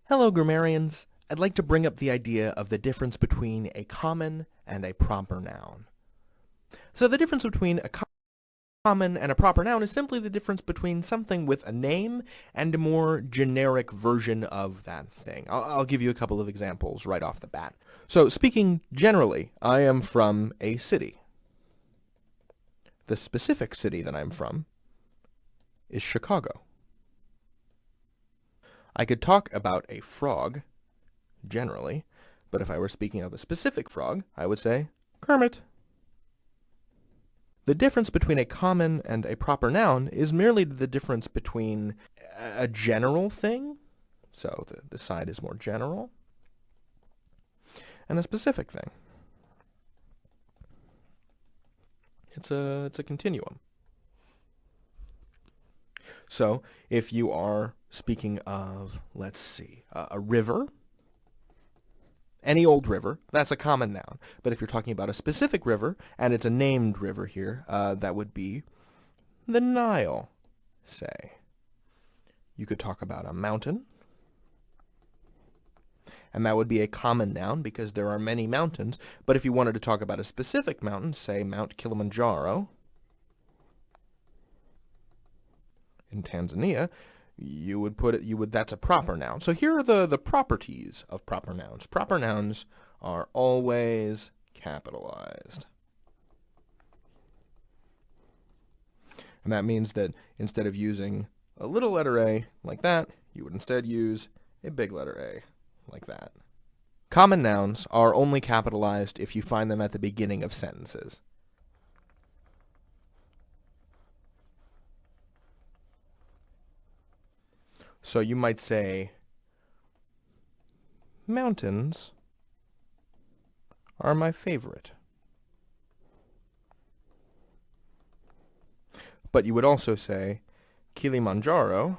Hello, grammarians. I'd like to bring up the idea of the difference between a common and a proper noun. So the difference between a common and a proper noun is simply the difference between something with a name and a more generic version of that thing. I'll give you a couple of examples right off the bat. So speaking generally, I am from a city. The specific city that I'm from is Chicago. I could talk about a frog, generally, but if I were speaking of a specific frog, I would say Kermit. The difference between a common and a proper noun is merely the difference between a general thing, so the side is more general, and a specific thing. It's a continuum. So if you are speaking of, let's see, a river, any old river, that's a common noun. But if you're talking about a specific river, and it's a named river here, that would be the Nile, say. You could talk about a mountain, and that would be a common noun because there are many mountains. But if you wanted to talk about a specific mountain, say Mount Kilimanjaro, in Tanzania, that's a proper noun. So here are the properties of proper nouns. Proper nouns are always capitalized. And that means that instead of using a little letter A like that, you would instead use a big letter A like that. Common nouns are only capitalized if you find them at the beginning of sentences. So you might say, mountains are my favorite. But you would also say, Kilimanjaro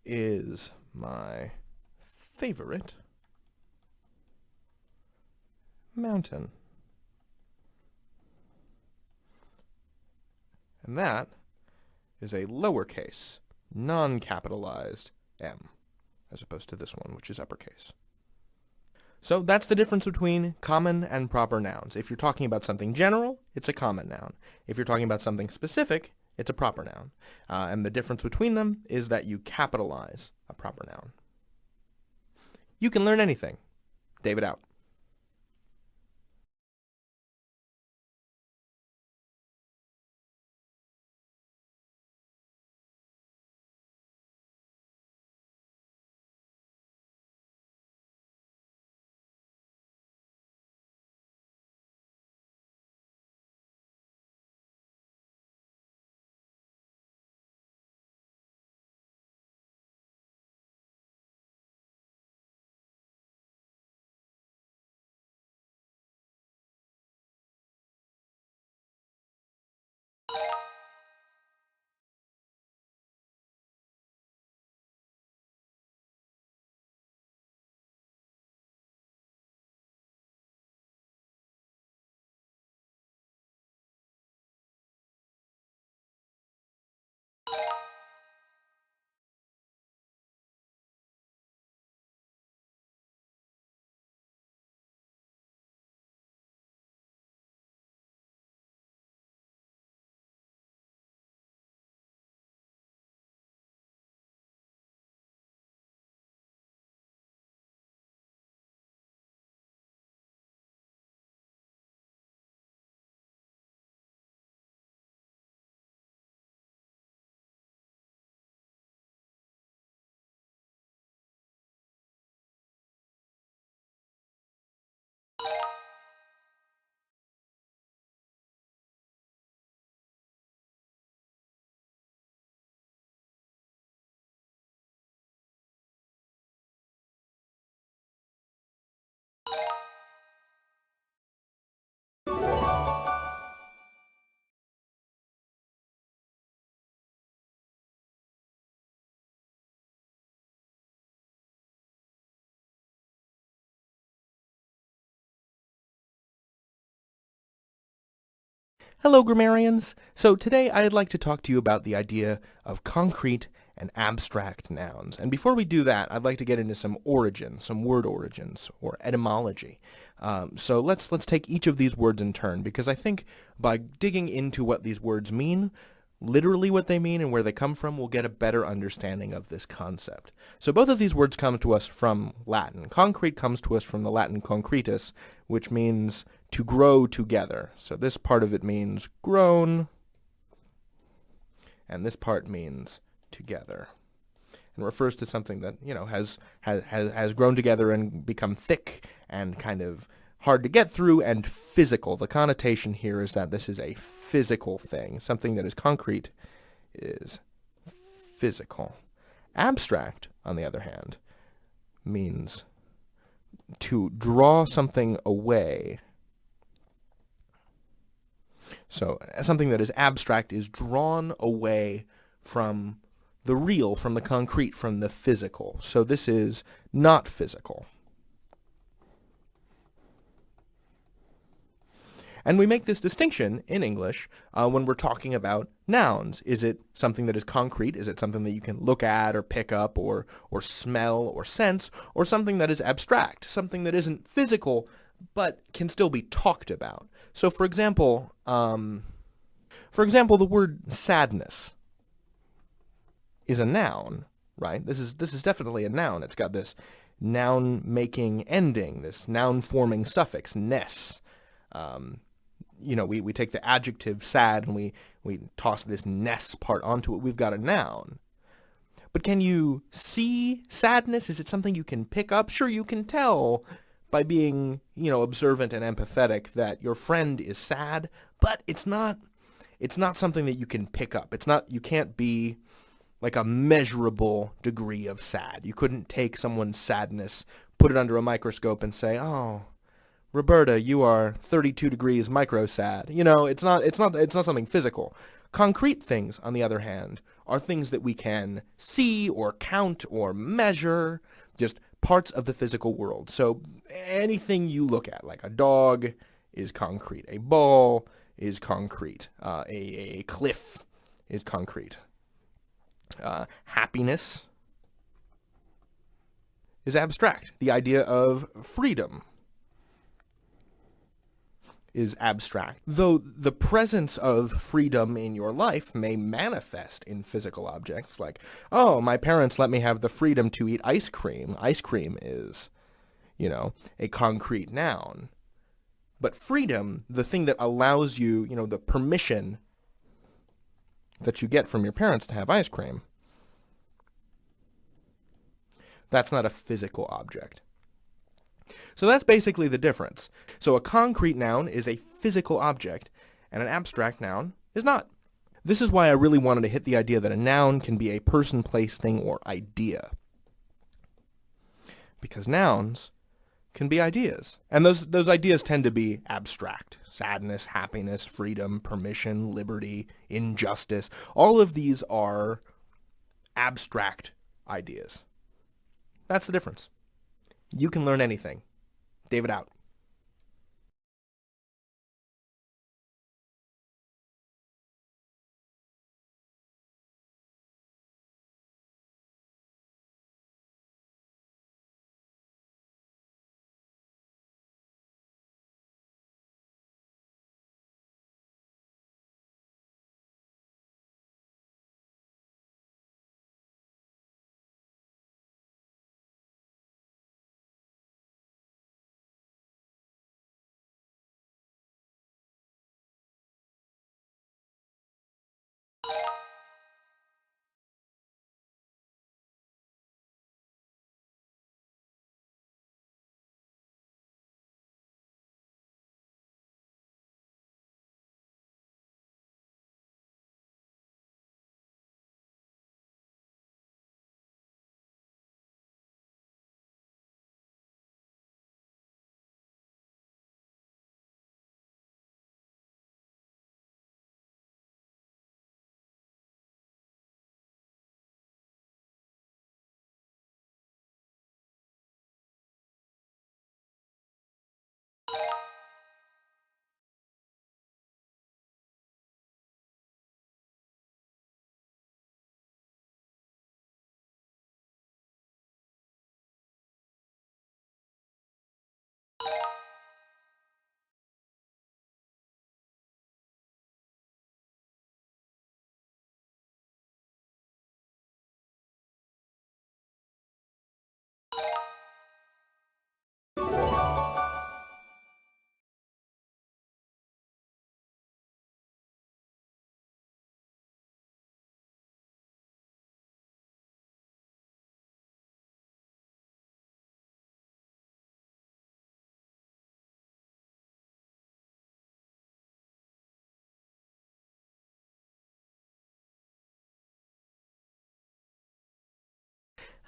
is my favorite mountain. And that is a lowercase, non-capitalized m, as opposed to this one, which is uppercase. So that's the difference between common and proper nouns. If you're talking about something general, it's a common noun. If you're talking about something specific, it's a proper noun. And the difference between them is that you capitalize a proper noun. You can learn anything. David out. Hello, grammarians. So today I'd like to talk to you about the idea of concrete and abstract nouns. And before we do that, I'd like to get into some origins, some word origins, or etymology. So let's take each of these words in turn, because I think by digging into what these words mean, literally what they mean and where they come from, we'll get a better understanding of this concept. So both of these words come to us from Latin. Concrete comes to us from the Latin concretus, which means to grow together. So this part of it means grown, and this part means together, and refers to something that, you know, has grown together and become thick and kind of hard to get through and physical. The connotation here is that this is a physical thing. Something that is concrete is physical. Abstract, on the other hand, means to draw something away. So something that is abstract is drawn away from the real, from the concrete, from the physical. So this is not physical. And we make this distinction in English when we're talking about nouns. Is it something that is concrete? Is it something that you can look at or pick up or smell or sense? Or something that is abstract, something that isn't physical but can still be talked about? So for example, the word sadness is a noun, right? This is definitely a noun. It's got this noun-making ending, this noun-forming suffix, ness. You know, we take the adjective sad and we toss this ness part onto it. We've got a noun. But can you see sadness? Is it something you can pick up? Sure, you can tell by being, you know, observant and empathetic that your friend is sad, but it's not something that you can pick up. You can't be like a measurable degree of sad. You couldn't take someone's sadness, put it under a microscope and say, "Oh, Roberta, you are 32 degrees micro sad." You know, it's not something physical. Concrete things, on the other hand, are things that we can see or count or measure, just parts of the physical world. So anything you look at, like a dog, is concrete. A ball is concrete. A cliff is concrete. Happiness is abstract. The idea of freedom is abstract, though the presence of freedom in your life may manifest in physical objects, like, oh, my parents let me have the freedom to eat ice cream. Ice cream is, you know, a concrete noun. But freedom, the thing that allows you, you know, the permission that you get from your parents to have ice cream, that's not a physical object. So that's basically the difference. So a concrete noun is a physical object, and an abstract noun is not. This is why I really wanted to hit the idea that a noun can be a person, place, thing, or idea. Because nouns can be ideas. And those ideas tend to be abstract. Sadness, happiness, freedom, permission, liberty, injustice. All of these are abstract ideas. That's the difference. You can learn anything. David out.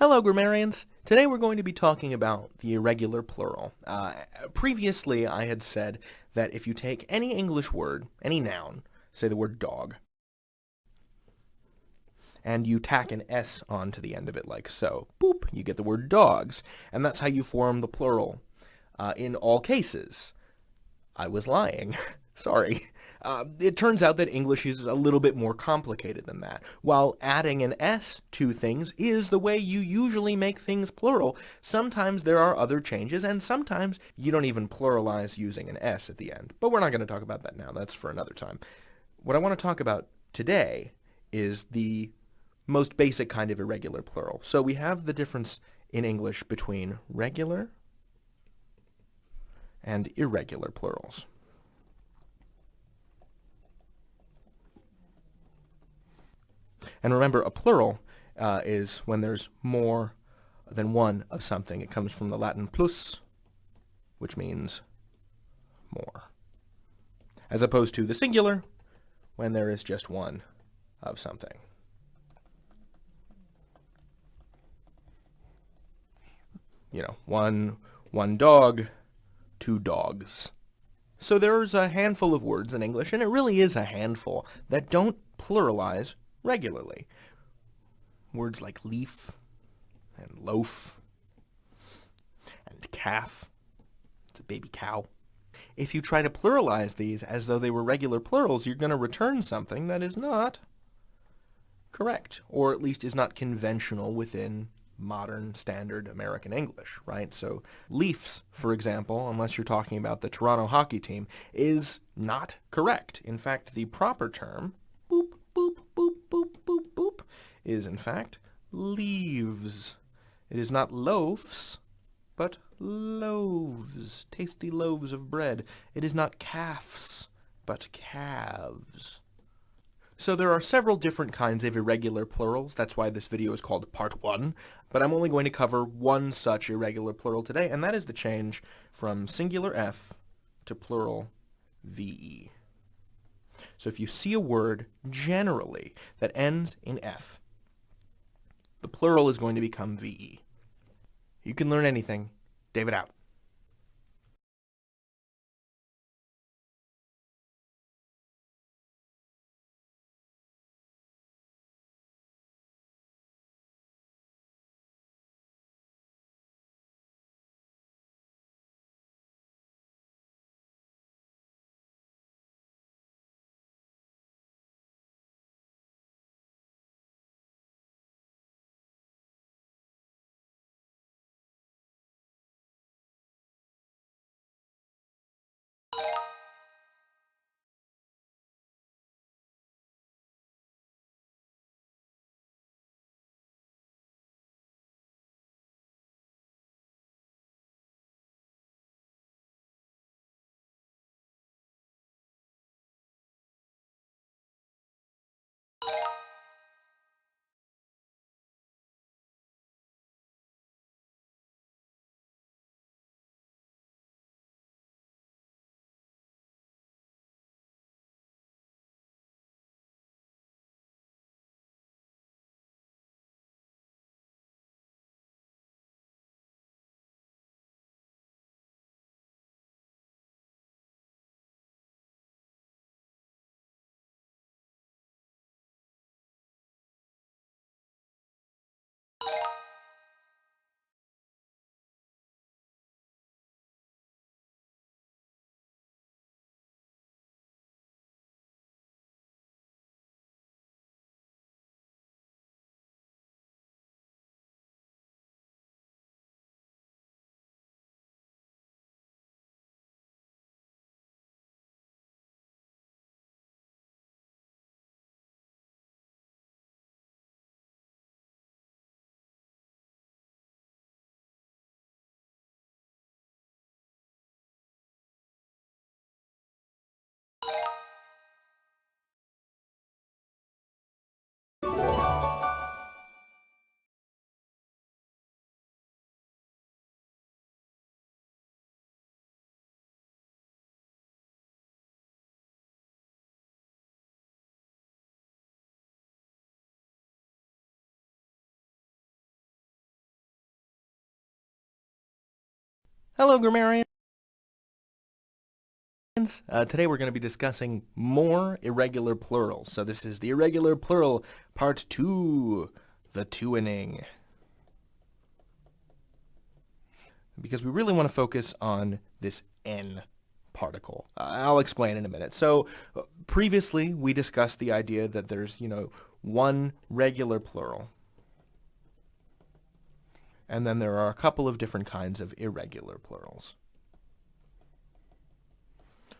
Hello, grammarians. Today we're going to be talking about the irregular plural. Previously, I had said that if you take any English word, any noun, say the word dog, and you tack an S onto the end of it like so, boop, you get the word dogs, and that's how you form the plural in all cases. I was lying. Sorry. It turns out that English is a little bit more complicated than that. While adding an S to things is the way you usually make things plural, sometimes there are other changes, and sometimes you don't even pluralize using an S at the end. But we're not going to talk about that now. That's for another time. What I want to talk about today is the most basic kind of irregular plural. So we have the difference in English between regular and irregular plurals. And remember, a plural is when there's more than one of something. It comes from the Latin plus, which means more, as opposed to the singular, when there is just one of something. You know, one dog, two dogs. So there's a handful of words in English, and it really is a handful, that don't pluralize regularly. Words like leaf and loaf and calf. It's a baby cow. If you try to pluralize these as though they were regular plurals, you're going to return something that is not correct, or at least is not conventional within modern standard American English, right? So leafs, for example, unless you're talking about the Toronto hockey team, is not correct. In fact, the proper term, boop, boop, boop, boop, boop, boop, is in fact leaves. It is not loafs, but loaves, tasty loaves of bread. It is not calves, but calves. So there are several different kinds of irregular plurals. That's why this video is called Part 1. But I'm only going to cover one such irregular plural today, and that is the change from singular F to plural VE. So if you see a word generally that ends in F, the plural is going to become VE. You can learn anything. David out. Hello, grammarians. Today we're going to be discussing more irregular plurals. So this is the irregular plural part 2, the two-inning. Because we really want to focus on this N particle. I'll explain in a minute. So previously we discussed the idea that there's, one regular plural. And then there are a couple of different kinds of irregular plurals.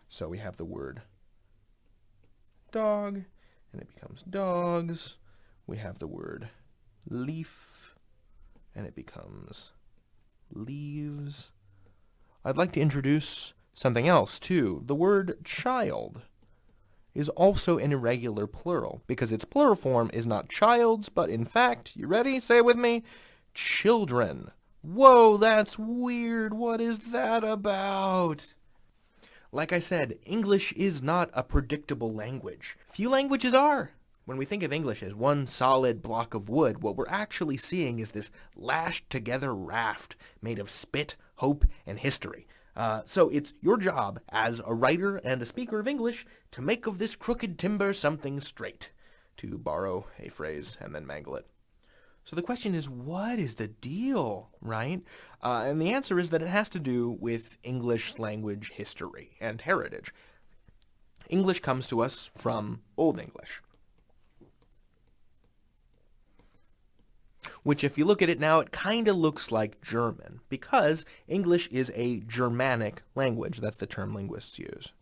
So we have the word dog, and it becomes dogs. We have the word leaf, and it becomes leaves. I'd like to introduce something else, too. The word child is also an irregular plural, because its plural form is not childs, but in fact, you ready? Say it with me. Children. Whoa, that's weird. What is that about? Like I said, English is not a predictable language. Few languages are. When we think of English as one solid block of wood, what we're actually seeing is this lashed together raft made of spit, hope, and history. So it's your job as a writer and a speaker of English to make of this crooked timber something straight, to borrow a phrase and then mangle it. So the question is, what is the deal, right? And the answer is that it has to do with English language history and heritage. English comes to us from Old English, which if you look at it now, it kind of looks like German, because English is a Germanic language. That's the term linguists use.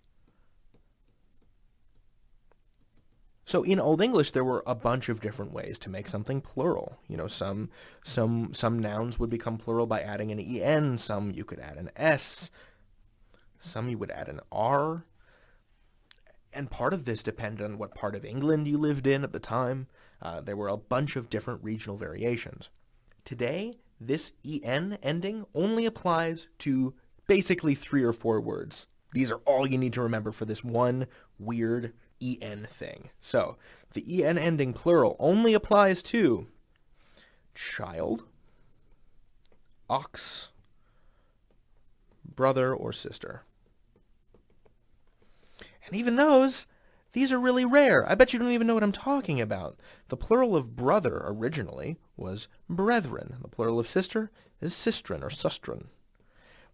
So in Old English, there were a bunch of different ways to make something plural. Some nouns would become plural by adding an en, some you could add an s, some you would add an r. And part of this depended on what part of England you lived in at the time. There were a bunch of different regional variations. Today, this en ending only applies to basically 3 or 4 words. These are all you need to remember for this one weird en thing. So, the en ending plural only applies to child, ox, brother or sister. And even these are really rare. I bet you don't even know what I'm talking about. The plural of brother originally was brethren. The plural of sister is sistren or sustren.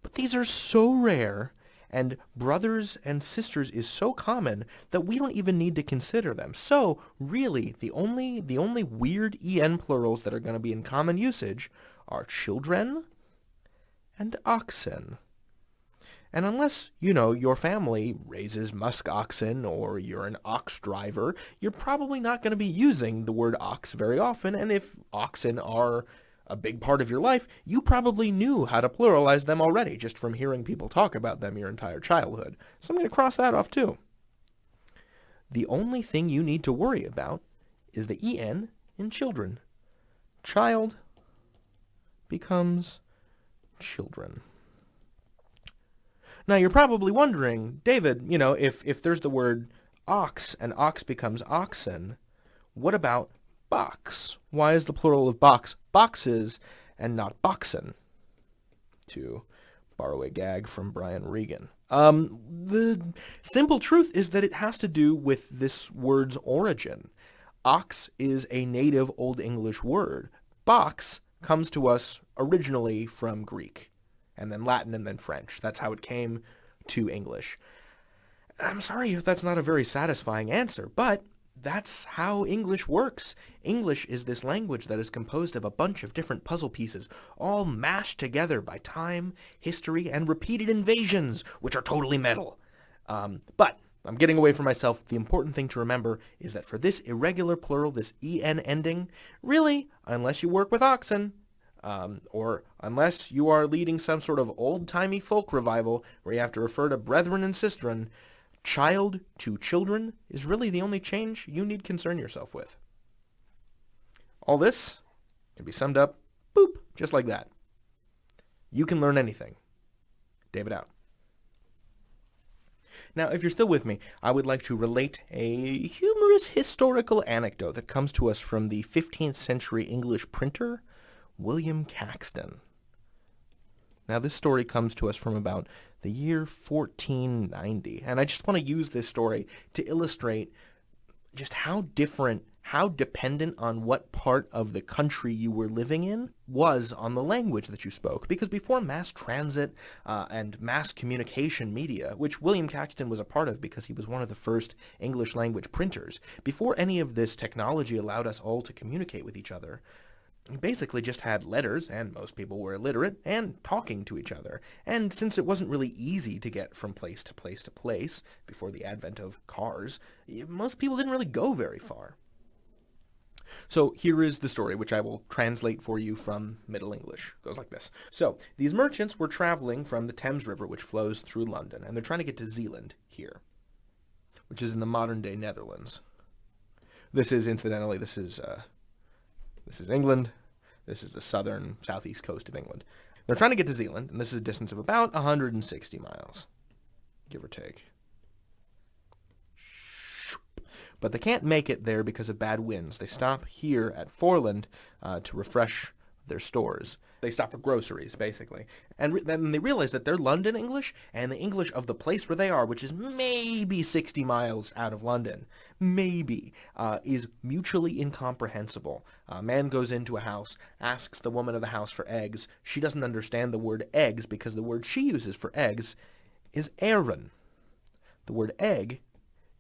But these are so rare, and brothers and sisters is so common that we don't even need to consider them. So, really, the only weird en plurals that are going to be in common usage are children and oxen. And unless, your family raises musk oxen or you're an ox driver, you're probably not going to be using the word ox very often, and if oxen are a big part of your life, you probably knew how to pluralize them already just from hearing people talk about them your entire childhood. So I'm going to cross that off too. The only thing you need to worry about is the en in children. Child becomes children. Now you're probably wondering, David, if there's the word ox and ox becomes oxen, what about box? Why is the plural of box boxes and not boxen? To borrow a gag from Brian Regan. The simple truth is that it has to do with this word's origin. Ox is a native Old English word. Box comes to us originally from Greek, and then Latin, and then French. That's how it came to English. I'm sorry if that's not a very satisfying answer, but that's how English works. English is this language that is composed of a bunch of different puzzle pieces, all mashed together by time, history, and repeated invasions, which are totally metal. But I'm getting away from myself. The important thing to remember is that for this irregular plural, this en ending, really, unless you work with oxen, or unless you are leading some sort of old-timey folk revival where you have to refer to brethren and sistren, child to children is really the only change you need concern yourself with. All this can be summed up, boop, just like that. You can learn anything. David out. Now, if you're still with me, I would like to relate a humorous historical anecdote that comes to us from the 15th century English printer, William Caxton. Now, this story comes to us from about the year 1490, and I just want to use this story to illustrate just how different, how dependent on what part of the country you were living in was on the language that you spoke. Because before mass transit and mass communication media, which William Caxton was a part of because he was one of the first English language printers, before any of this technology allowed us all to communicate with each other, we basically just had letters, and most people were illiterate, and talking to each other. And since it wasn't really easy to get from place to place to place before the advent of cars, most people didn't really go very far. So here is the story, which I will translate for you from Middle English. It goes like this. So these merchants were traveling from the Thames River, which flows through London, and they're trying to get to Zeeland here, which is in the modern-day Netherlands. This is, incidentally, this is England. This is the southeast coast of England. They're trying to get to Zeeland, and this is a distance of about 160 miles, give or take. But they can't make it there because of bad winds. They stop here at Foreland to refresh their stores. They stop for groceries, basically. And then they realize that their London English and the English of the place where they are, which is maybe 60 miles out of London, is mutually incomprehensible. A man goes into a house, asks the woman of the house for eggs. She doesn't understand the word eggs because the word she uses for eggs is æren. The word egg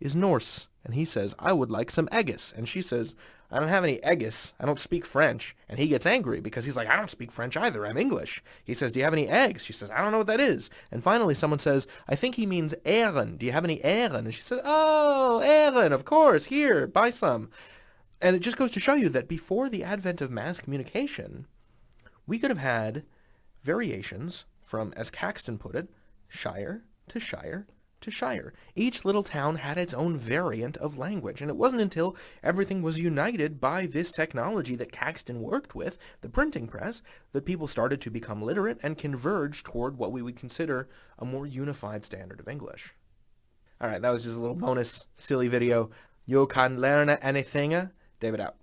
is Norse. And he says, I would like some eggs. And she says, I don't have any eggs. I don't speak French. And he gets angry because he's like, I don't speak French either. I'm English. He says, do you have any eggs? She says, I don't know what that is. And finally someone says, I think he means æren. Do you have any æren? And she says, oh, æren, of course. Here, buy some. And it just goes to show you that before the advent of mass communication, we could have had variations from, as Caxton put it, shire to shire to shire. Each little town had its own variant of language, and it wasn't until everything was united by this technology that Caxton worked with, the printing press, that people started to become literate and converge toward what we would consider a more unified standard of English. Alright, that was just a little bonus, silly video. You can learn anything. David out.